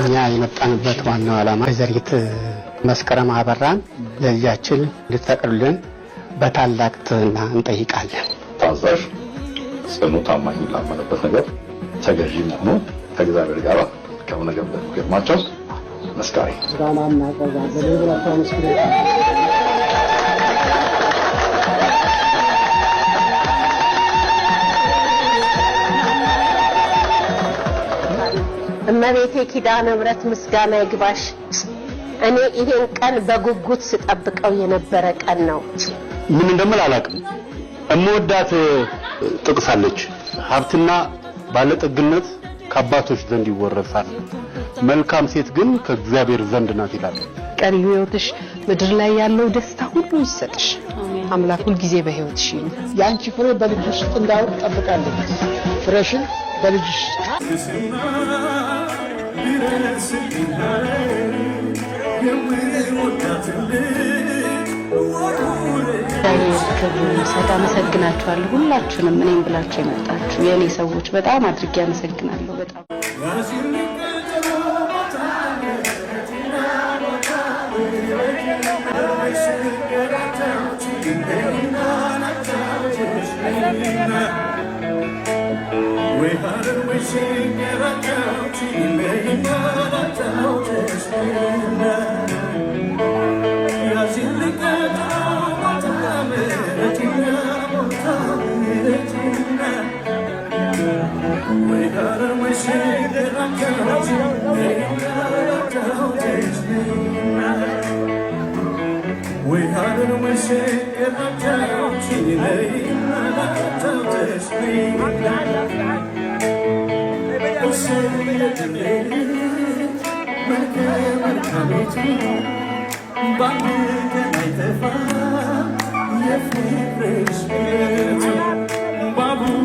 እኛ የመጣንበት ዋናው ዓላማ ዘሪት መስከረም አበራን ለልጃችን ልትፈቅዱልን በታላቅ ትህትና እንጠይቃለን። ታዛዥ፣ ጽኑ፣ ታማኝ ላመነበት ነገር ተገዢ መሆኑ ከእግዚአብሔር ጋር ከመነገበት ገርማቸው መስካሪ ራማና ቀዛ በሌላው መስክሬ እመቤቴ ኪዳነ ምሕረት ምስጋና ይግባሽ። እኔ ይሄን ቀን በጉጉት ስጠብቀው የነበረ ቀን ነው። ምን እንደምል አላውቅም። እምወዳት ጥቅሳለች። ሀብትና ባለጠግነት ከአባቶች ዘንድ ይወረሳል፣ መልካም ሴት ግን ከእግዚአብሔር ዘንድ ናት ይላል። ቀሪ ህይወትሽ ምድር ላይ ያለው ደስታ ሁሉ ይሰጥሽ። አምላክ ሁሉ ጊዜ በህይወትሽ ይሁን። ያንቺ ፍሬ በልጅሽ ውስጥ እንዳውቅ ጠብቃለሁ። ፍሬሽን በልጅሽ አመሰግናችኋለሁ ሁላችሁንም። እኔም ብላችሁ የመጣችሁ የኔ ሰዎች በጣም አድርጌ አመሰግናለሁ። በጣም Babur